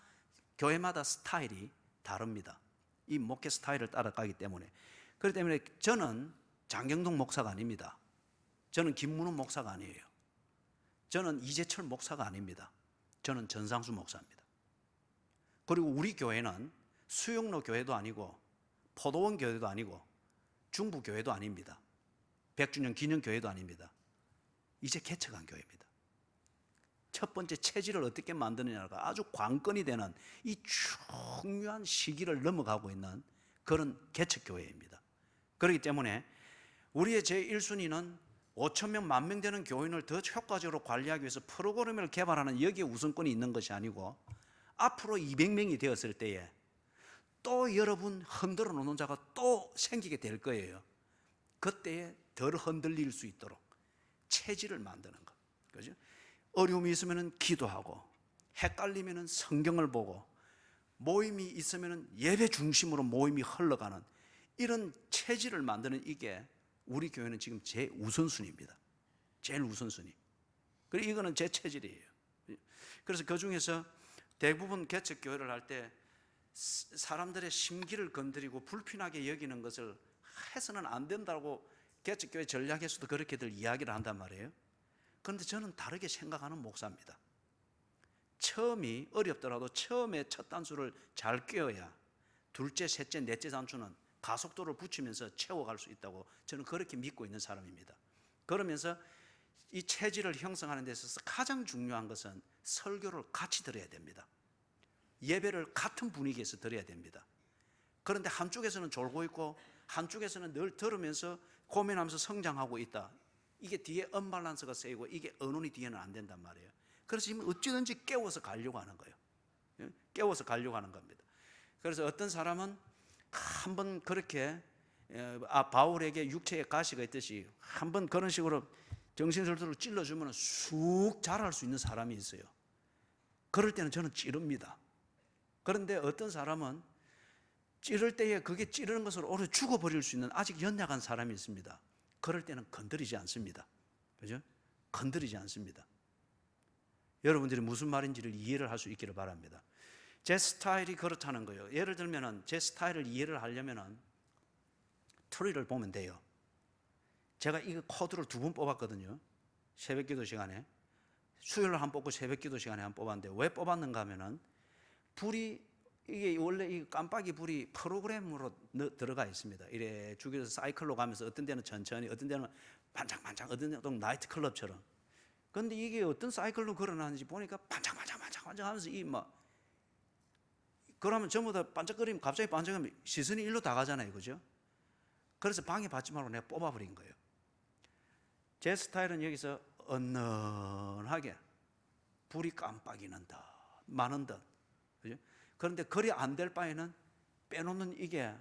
교회마다 스타일이 다릅니다. 이 목회 스타일을 따라가기 때문에. 그렇기 때문에 저는 장경동 목사가 아닙니다. 저는 김문우 목사가 아니에요. 저는 이재철 목사가 아닙니다. 저는 전상수 목사입니다. 그리고 우리 교회는 수영로 교회도 아니고 포도원 교회도 아니고 중부 교회도 아닙니다. 100주년 기념 교회도 아닙니다. 이제 개척한 교회입니다. 첫 번째 체질을 어떻게 만드느냐가 아주 관건이 되는 이 중요한 시기를 넘어가고 있는 그런 개척 교회입니다. 그렇기 때문에 우리의 제1순위는 5,000명, 10,000명 되는 교인을 더 효과적으로 관리하기 위해서 프로그램을 개발하는 여기에 우선권이 있는 것이 아니고 앞으로 200명이 되었을 때에 또 여러분 흔들어 놓는 자가 또 생기게 될 거예요. 그때에 덜 흔들릴 수 있도록 체질을 만드는 것. 그죠? 어려움이 있으면 기도하고, 헷갈리면 성경을 보고, 모임이 있으면 예배 중심으로 모임이 흘러가는 이런 체질을 만드는 이게 우리 교회는 지금 제 우선순위입니다. 제일 우선순위. 그리고 이거는 제 체질이에요. 그래서 그 중에서 대부분 개척 교회를 할 때 사람들의 심기를 건드리고 불편하게 여기는 것을 해서는 안 된다고 개척 교회 전략에서도 그렇게들 이야기를 한단 말이에요. 그런데 저는 다르게 생각하는 목사입니다. 처음이 어렵더라도 처음에 첫 단수를 잘 꿰어야 둘째, 셋째, 넷째 단수는 가속도를 붙이면서 채워갈 수 있다고 저는 그렇게 믿고 있는 사람입니다. 그러면서 이 체질을 형성하는 데 있어서 가장 중요한 것은 설교를 같이 들어야 됩니다. 예배를 같은 분위기에서 드려야 됩니다. 그런데 한쪽에서는 졸고 있고 한쪽에서는 늘 들으면서 고민하면서 성장하고 있다. 이게 뒤에 언밸런스가 세이고 이게 언론이 뒤에는 안 된단 말이에요. 그래서 지금 어찌든지 깨워서 가려고 하는 거예요. 깨워서 가려고 하는 겁니다. 그래서 어떤 사람은 한번 그렇게 바울에게 육체에 가시가 있듯이 한번 그런 식으로 정신술도로 찔러주면 쑥 자랄 수 있는 사람이 있어요. 그럴 때는 저는 찌릅니다. 그런데 어떤 사람은 찌를 때에 그게 찌르는 것으로 오래 죽어버릴 수 있는 아직 연약한 사람이 있습니다. 그럴 때는 건드리지 않습니다. 그죠? 건드리지 않습니다. 여러분들이 무슨 말인지를 이해를 할 수 있기를 바랍니다. 제 스타일이 그렇다는 거예요. 예를 들면 제 스타일을 이해를 하려면 트리를 보면 돼요. 제가 이 코드를 2번 뽑았거든요. 새벽기도 시간에. 수요일 한 뽑고 새벽기도 시간에 한 뽑았는데 왜 뽑았는가 하면은 불이 이게 원래 이 깜빡이 불이 프로그램으로 들어가 있습니다. 이래 주기에서 사이클로 가면서 어떤 데는 천천히, 어떤 데는 반짝반짝, 어떤 데는 나이트클럽처럼. 그런데 이게 어떤 사이클로 걸어놨는지 보니까 반짝반짝 하면서 그러면 전부 다 반짝거리면 갑자기 반짝하면 시선이 일로 다 가잖아요, 그죠? 그래서 방해받지 말고 내가 뽑아버린 거예요. 제 스타일은 여기서 은은하게 불이 깜빡이는 듯, 많은 듯. 그죠? 그런데 그리 안 될 바에는 빼놓는 이게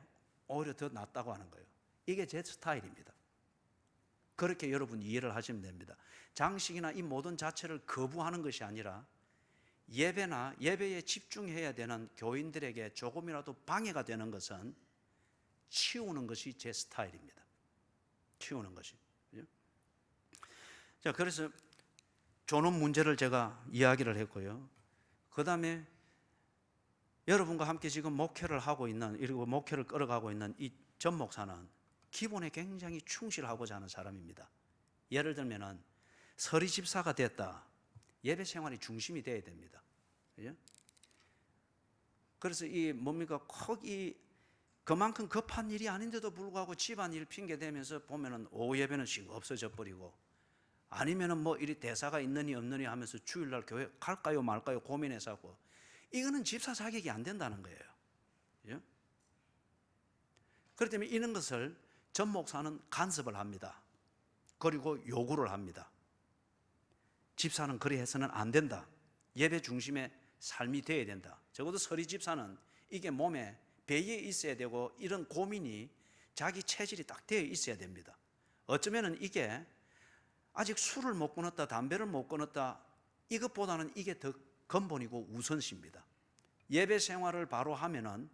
오히려 더 낫다고 하는 거예요. 이게 제 스타일입니다. 그렇게 여러분 이해를 하시면 됩니다. 장식이나 이 모든 자체를 거부하는 것이 아니라 예배나 예배에 집중해야 되는 교인들에게 조금이라도 방해가 되는 것은 치우는 것이 제 스타일입니다. 치우는 것이. 그죠? 자, 그래서 존엄 문제를 제가 이야기를 했고요. 그 다음에 여러분과 함께 지금 목회를 하고 있는, 그리고 목회를 끌어가고 있는 이 전 목사는 기본에 굉장히 충실하고자 하는 사람입니다. 예를 들면은 서리 집사가 됐다. 예배 생활이 중심이 돼야 됩니다. 그죠? 그래서 그만큼 급한 일이 아닌데도 불구하고 집안일 핑계 대면서 보면은 오후 예배는 씩 없어져 버리고 아니면은 이리 대사가 있느니 없느니 하면서 주일날 교회 갈까요 말까요 고민해서 하고 이거는 집사 자격이 안 된다는 거예요. 그죠? 그렇기 때문에 이런 것을 전 목사는 간섭을 합니다. 그리고 요구를 합니다. 집사는 그리 해서는 안 된다. 예배 중심의 삶이 되어야 된다. 적어도 서리 집사는 이게 몸에 배에 있어야 되고 이런 고민이 자기 체질이 딱 되어 있어야 됩니다. 어쩌면은 이게 아직 술을 못 끊었다, 담배를 못 끊었다, 이것보다는 이게 더 근본이고 우선시입니다. 예배 생활을 바로 하면은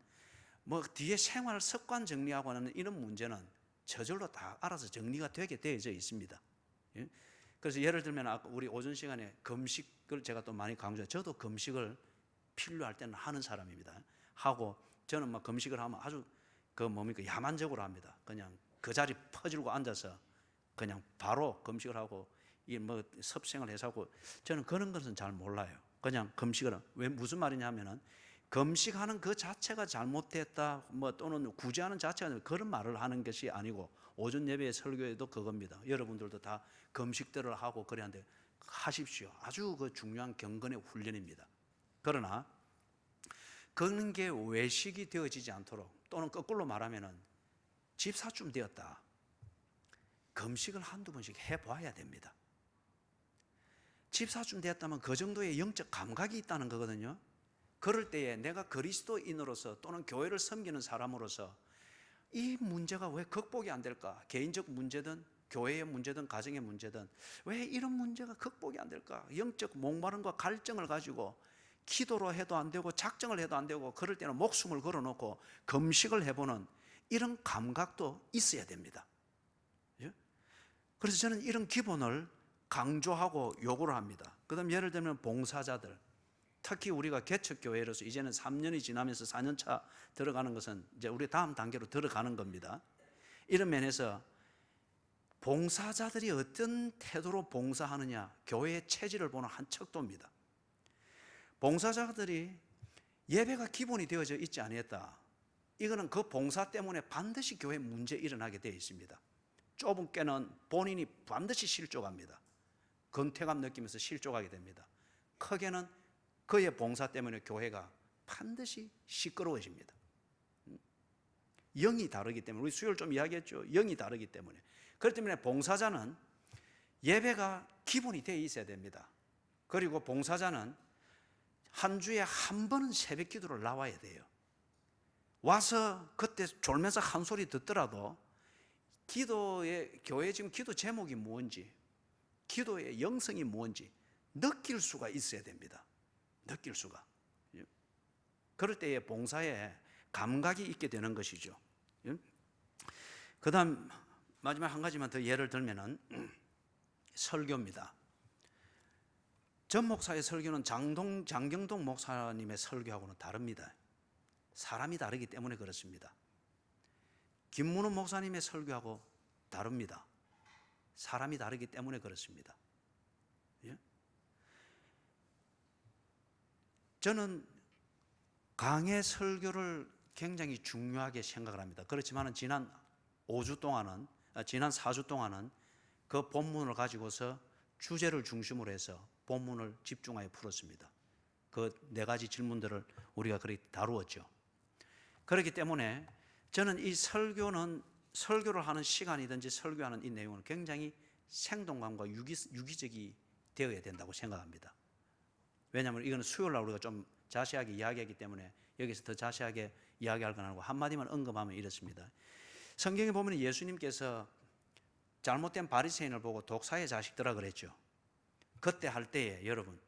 뭐 뒤에 생활 습관 정리하고 하는 이런 문제는 저절로 다 알아서 정리가 되게 되어져 있습니다. 예? 그래서 예를 들면 아까 우리 오전 시간에 금식을 제가 또 많이 강조해요. 저도 금식을 필요할 때는 하는 사람입니다. 하고 저는 막 금식을 하면 아주 그 뭡니까 야만적으로 합니다. 그냥 그 자리 퍼질고 앉아서 그냥 바로 금식을 하고 이 뭐 섭생을 해서 하고 저는 그런 것은 잘 몰라요. 그냥 금식을 왜 무슨 말이냐면은 금식하는 그 자체가 잘못됐다 뭐 또는 구제하는 자체가 그런 말을 하는 것이 아니고 오전 예배의 설교에도 그겁니다. 여러분들도 다 금식들을 하고 그래야 하는데 하십시오. 아주 그 중요한 경건의 훈련입니다. 그러나 그런 게 외식이 되어지지 않도록 또는 거꾸로 말하면은 집사쯤 되었다. 금식을 한두 번씩 해봐야 됩니다. 집사쯤 되었다면 그 정도의 영적 감각이 있다는 거거든요. 그럴 때에 내가 그리스도인으로서 또는 교회를 섬기는 사람으로서 이 문제가 왜 극복이 안 될까? 개인적 문제든 교회의 문제든 가정의 문제든 왜 이런 문제가 극복이 안 될까? 영적 목마름과 갈증을 가지고 기도로 해도 안 되고 작정을 해도 안 되고 그럴 때는 목숨을 걸어놓고 금식을 해보는 이런 감각도 있어야 됩니다. 그래서 저는 이런 기본을 강조하고 요구를 합니다. 그 다음 예를 들면 봉사자들, 특히 우리가 개척교회로서 이제는 3년이 지나면서 4년차 들어가는 것은 이제 우리 다음 단계로 들어가는 겁니다. 이런 면에서 봉사자들이 어떤 태도로 봉사하느냐, 교회의 체질을 보는 한 척도입니다. 봉사자들이 예배가 기본이 되어져 있지 않았다. 이거는 그 봉사 때문에 반드시 교회 문제 일어나게 되어 있습니다. 좁은 꾀는 본인이 반드시 실족합니다. 권태감 느끼면서 실족하게 됩니다. 크게는 그의 봉사 때문에 교회가 반드시 시끄러워집니다. 영이 다르기 때문에 우리 수요일 좀 이야기했죠. 영이 다르기 때문에. 그렇기 때문에 봉사자는 예배가 기본이 되어 있어야 됩니다. 그리고 봉사자는 한 주에 한 번은 새벽 기도를 나와야 돼요. 와서 그때 졸면서 한 소리 듣더라도 기도의 교회 지금 기도 제목이 뭔지 기도의 영성이 뭔지 느낄 수가 있어야 됩니다. 느낄 수가. 그럴 때에 봉사에 감각이 있게 되는 것이죠. 그 다음 마지막 한 가지만 더 예를 들면은 설교입니다. 전 목사의 설교는 장경동 목사님의 설교하고는 다릅니다. 사람이 다르기 때문에 그렇습니다. 김문호 목사님의 설교하고 다릅니다. 사람이 다르기 때문에 그렇습니다. 예? 저는 강의 설교를 굉장히 중요하게 생각을 합니다. 그렇지만 지난 4주 동안은 그 본문을 가지고서 주제를 중심으로 해서 본문을 집중하여 풀었습니다. 그 4가지 질문들을 우리가 그렇게 다루었죠. 그렇기 때문에 저는 이 설교를 하는 시간이든지 설교하는 이 내용은 굉장히 생동감과 유기적이 되어야 된다고 생각합니다. 왜냐하면 이거는 수요일 날 우리가 좀 자세하게 이야기하기 때문에 여기서 더 자세하게 이야기할 건 아니고 한마디만 언급하면 이렇습니다. 성경에 보면 예수님께서 잘못된 바리새인을 보고 독사의 자식들아 그랬죠. 그때 할 때에 여러분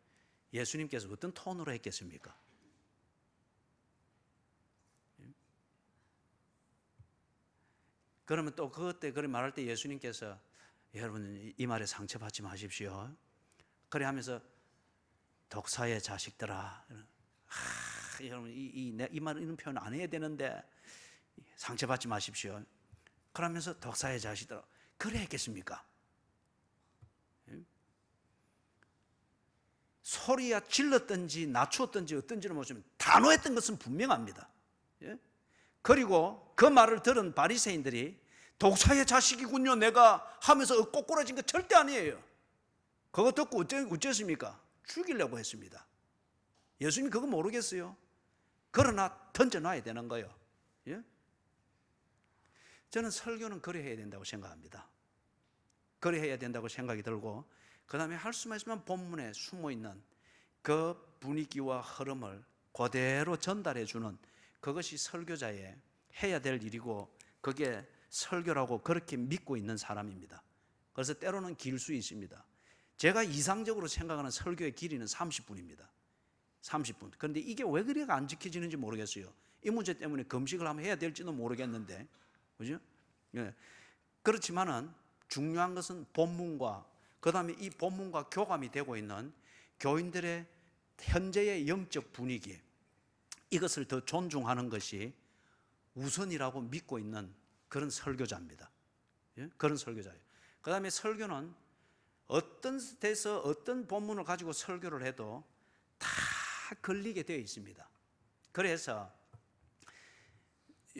예수님께서 어떤 톤으로 했겠습니까? 그러면 또 그때 그렇게 말할 때 예수님께서 여러분 이 말에 상처받지 마십시오. 그래 하면서 독사의 자식들아, 여러분 이 말 이런 표현 안 해야 되는데 상처받지 마십시오. 그러면서 독사의 자식들아 그래 했겠습니까? 소리야 질렀든지 낮추었든지 어떤지는 모르지만 단호했던 것은 분명합니다. 그리고 그 말을 들은 바리새인들이 독사의 자식이군요 내가 하면서 꼬꾸라진 거 절대 아니에요. 그거 듣고 어쨌습니까? 죽이려고 했습니다. 예수님이 그거 모르겠어요. 그러나 던져놔야 되는 거예요. 저는 설교는 그래 해야 된다고 생각합니다. 그래 해야 된다고 생각이 들고 그 다음에 할 수만 있으면 본문에 숨어있는 그 분위기와 흐름을 그대로 전달해 주는 그것이 설교자의 해야 될 일이고 그게 설교라고 그렇게 믿고 있는 사람입니다. 그래서 때로는 길 수 있습니다. 제가 이상적으로 생각하는 설교의 길이는 30분입니다. 30분. 그런데 이게 왜 그렇게 안 지켜지는지 모르겠어요. 이 문제 때문에 금식을 한번 해야 될지도 모르겠는데, 그죠? 예. 그렇지만은 중요한 것은 본문과 그 다음에 이 본문과 교감이 되고 있는 교인들의 현재의 영적 분위기, 이것을 더 존중하는 것이 우선이라고 믿고 있는 그런 설교자입니다. 예? 그런 설교자예요. 그 다음에 설교는 어떤 데서 어떤 본문을 가지고 설교를 해도 다 걸리게 되어 있습니다. 그래서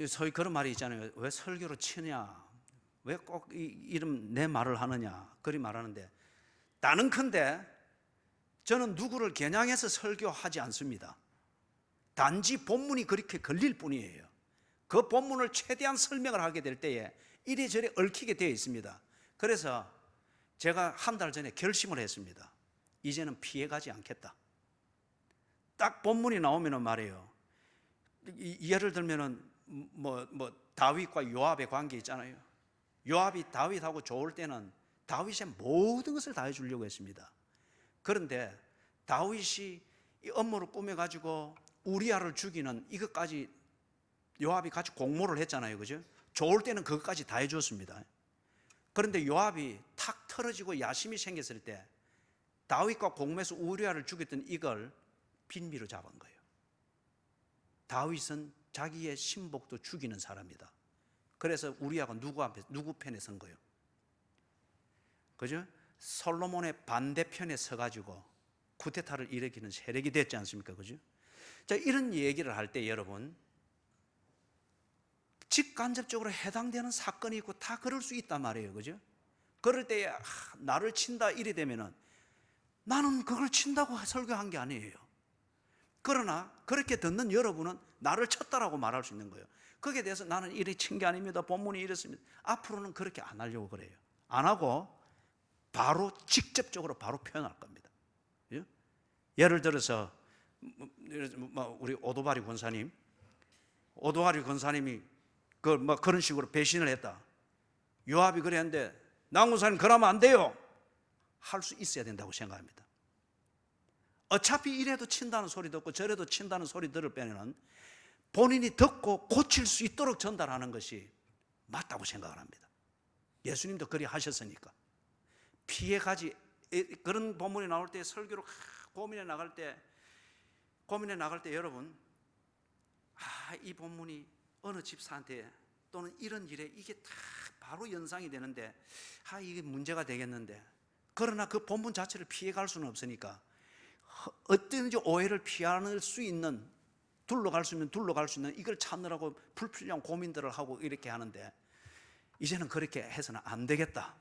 소위 그런 말이 있잖아요. 왜 설교로 치냐, 왜 꼭 이름 내 말을 하느냐, 그리 말하는데, 나는컨대 저는 누구를 겨냥해서 설교하지 않습니다. 단지 본문이 그렇게 걸릴 뿐이에요. 그 본문을 최대한 설명을 하게 될 때에 이리저리 얽히게 되어 있습니다. 그래서 제가 한 달 전에 결심을 했습니다. 이제는 피해가지 않겠다. 딱 본문이 나오면 말이에요. 예를 들면은 다윗과 요압의 관계 있잖아요. 요압이 다윗하고 좋을 때는 다윗의 모든 것을 다 해주려고 했습니다. 그런데 다윗이 이 업무를 꾸며가지고 우리아를 죽이는 이것까지 요압이 같이 공모를 했잖아요. 그죠? 좋을 때는 그것까지 다 해줬습니다. 그런데 요압이 탁 틀어지고 야심이 생겼을 때 다윗과 공모해서 우리아를 죽였던 이걸 빈미로 잡은 거예요. 다윗은 자기의 신복도 죽이는 사람이다. 그래서 우리아가 누구 편에 선 거예요? 그죠? 솔로몬의 반대편에 서가지고 쿠데타를 일으키는 세력이 됐지 않습니까? 그죠? 자, 이런 얘기를 할 때 여러분, 직간접적으로 해당되는 사건이 있고 다 그럴 수 있단 말이에요. 그죠? 그럴 때에 나를 친다 이래 되면은 나는 그걸 친다고 설교한 게 아니에요. 그러나 그렇게 듣는 여러분은 나를 쳤다라고 말할 수 있는 거예요. 거기에 대해서 나는 이리 친 게 아닙니다. 본문이 이렇습니다. 앞으로는 그렇게 안 하려고 그래요. 안 하고 바로 직접적으로 바로 표현할 겁니다. 예를 들어서 우리 오도바리 권사님이 그런 식으로 배신을 했다. 요압이 그랬는데 남 권사님 그러면 안 돼요. 할 수 있어야 된다고 생각합니다. 어차피 이래도 친다는 소리 듣고 저래도 친다는 소리 들을 빼는 본인이 듣고 고칠 수 있도록 전달하는 것이 맞다고 생각을 합니다. 예수님도 그리 하셨으니까. 피해가지, 그런 본문이 나올 때 설교로 고민해 나갈 때 여러분, 이 본문이 어느 집사한테 또는 이런 일에 이게 다 바로 연상이 되는데 이게 문제가 되겠는데, 그러나 그 본문 자체를 피해갈 수는 없으니까 어떤지 오해를 피할 수 있는, 둘러갈 수 있는 이걸 찾느라고 불필요한 고민들을 하고 이렇게 하는데, 이제는 그렇게 해서는 안 되겠다.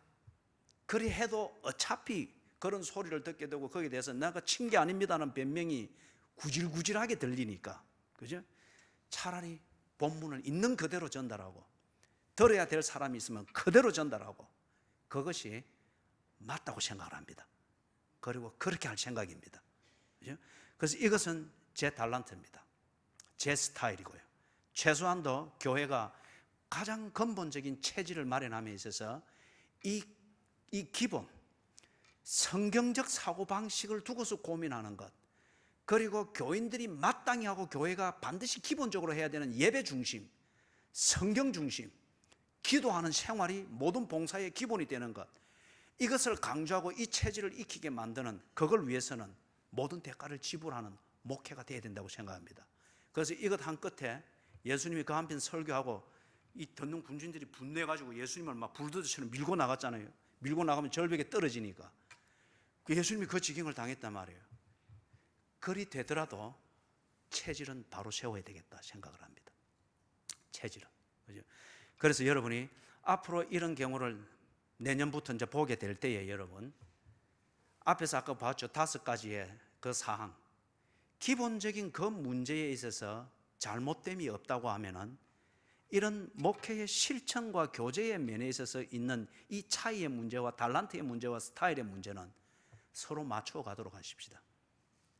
그리 해도 어차피 그런 소리를 듣게 되고 거기에 대해서 내가 친 게 아닙니다는 변명이 구질구질하게 들리니까, 그죠? 차라리 본문을 있는 그대로 전달하고 들어야 될 사람이 있으면 그대로 전달하고, 그것이 맞다고 생각을 합니다. 그리고 그렇게 할 생각입니다. 그죠? 그래서 이것은 제 달란트입니다. 제 스타일이고요. 최소한도 교회가 가장 근본적인 체질을 마련함에 있어서 이 기본 성경적 사고방식을 두고서 고민하는 것, 그리고 교인들이 마땅히 하고 교회가 반드시 기본적으로 해야 되는 예배 중심, 성경 중심, 기도하는 생활이 모든 봉사의 기본이 되는 것, 이것을 강조하고 이 체질을 익히게 만드는, 그걸 위해서는 모든 대가를 지불하는 목회가 되어야 된다고 생각합니다. 그래서 이것 한 끝에 예수님이 그 한편 설교하고 이 듣는 군중들이 분노해가지고 예수님을 막 불도저처럼 밀고 나갔잖아요. 밀고 나가면 절벽에 떨어지니까 예수님이 그 지경을 당했단 말이에요. 그리 되더라도 체질은 바로 세워야 되겠다 생각을 합니다. 체질은. 그죠? 그래서 여러분이 앞으로 이런 경우를 내년부터 이제 보게 될 때에 여러분, 앞에서 아까 봤죠. 5가지의 그 사항, 기본적인 그 문제에 있어서 잘못됨이 없다고 하면은 이런 목회의 실천과 교제의 면에 있어서 있는 이 차이의 문제와 달란트의 문제와 스타일의 문제는 서로 맞춰가도록 하십시다.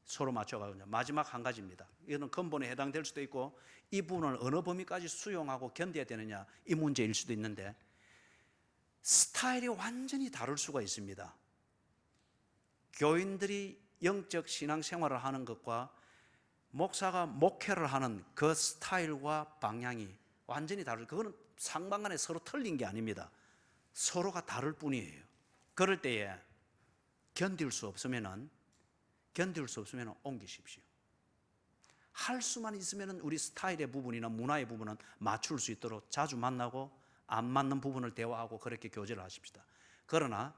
서로 맞춰가고, 마지막 한 가지입니다. 이거는 근본에 해당될 수도 있고 이 부분을 어느 범위까지 수용하고 견뎌야 되느냐, 이 문제일 수도 있는데, 스타일이 완전히 다를 수가 있습니다. 교인들이 영적 신앙생활을 하는 것과 목사가 목회를 하는 그 스타일과 방향이 완전히 다르죠. 그거는 상방간에 서로 틀린 게 아닙니다. 서로가 다를 뿐이에요. 그럴 때에 견딜 수 없으면 옮기십시오. 할 수만 있으면 우리 스타일의 부분이나 문화의 부분은 맞출 수 있도록 자주 만나고 안 맞는 부분을 대화하고 그렇게 교제를 하십시다. 그러나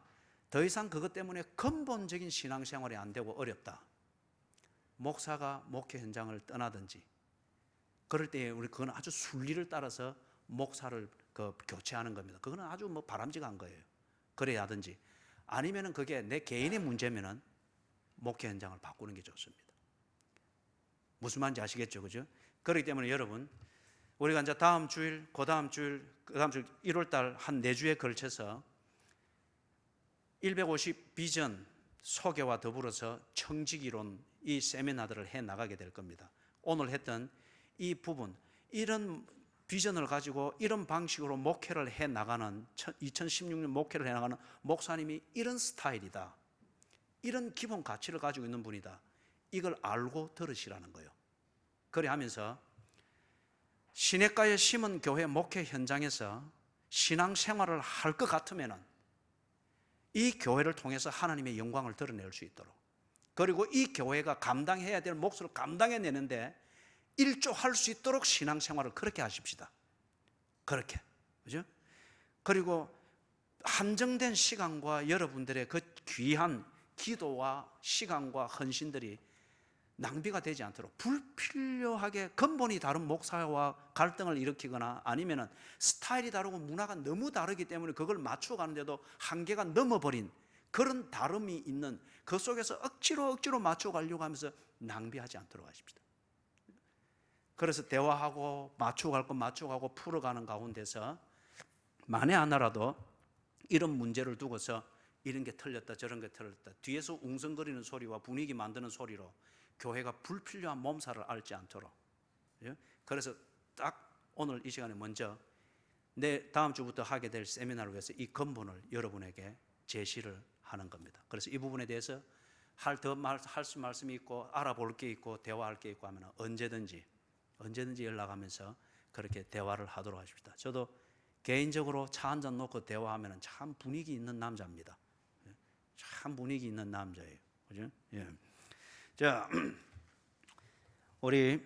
더 이상 그것 때문에 근본적인 신앙생활이 안 되고 어렵다. 목사가 목회 현장을 떠나든지 그럴 때에 우리 그건 아주 순리를 따라서 목사를 교체하는 겁니다. 그거는 아주 바람직한 거예요. 그래야 하든지 아니면은 그게 내 개인의 문제면은 목회 현장을 바꾸는 게 좋습니다. 무슨 말인지 아시겠죠, 그죠? 그렇기 때문에 여러분, 우리가 이제 다음 주일, 그 다음 주일 1월달 한 4주에 걸쳐서 150 비전 소개와 더불어서 청지기론 이 세미나들을 해 나가게 될 겁니다. 오늘 했던 이 부분, 이런 비전을 가지고 이런 방식으로 목회를 해 나가는 2016년 목회를 해 나가는 목사님이 이런 스타일이다. 이런 기본 가치를 가지고 있는 분이다. 이걸 알고 들으시라는 거예요. 그래 하면서 시냇가에 심은 교회 목회 현장에서 신앙생활을 할 것 같으면 이 교회를 통해서 하나님의 영광을 드러낼 수 있도록, 그리고 이 교회가 감당해야 될 몫을 감당해내는데 일조할 수 있도록 신앙생활을 그렇게 하십시다. 그렇게, 그죠? 그리고 한정된 시간과 여러분들의 그 귀한 기도와 시간과 헌신들이 낭비가 되지 않도록, 불필요하게 근본이 다른 목사와 갈등을 일으키거나 아니면은 스타일이 다르고 문화가 너무 다르기 때문에 그걸 맞춰가는데도 한계가 넘어버린 그런 다름이 있는 그 속에서 억지로 맞춰가려고 하면서 낭비하지 않도록 하십시다. 그래서 대화하고 맞춰갈 건 맞춰가고 풀어가는 가운데서 만에 하나라도 이런 문제를 두고서 이런 게 틀렸다 저런 게 틀렸다 뒤에서 웅성거리는 소리와 분위기 만드는 소리로 교회가 불필요한 몸살을 앓지 않도록, 그래서 딱 오늘 이 시간에 먼저 내 다음 주부터 하게 될 세미나를 위해서 이 근본을 여러분에게 제시를 하는 겁니다. 그래서 이 부분에 대해서 할 말씀이 있고 알아볼 게 있고 대화할 게 있고 하면 언제든지 연락하면서 그렇게 대화를 하도록 하십시다. 저도 개인적으로 차 한잔 놓고 대화하면 참 분위기 있는 남자입니다. 참 분위기 있는 남자예요. 그죠? 예. 자, 우리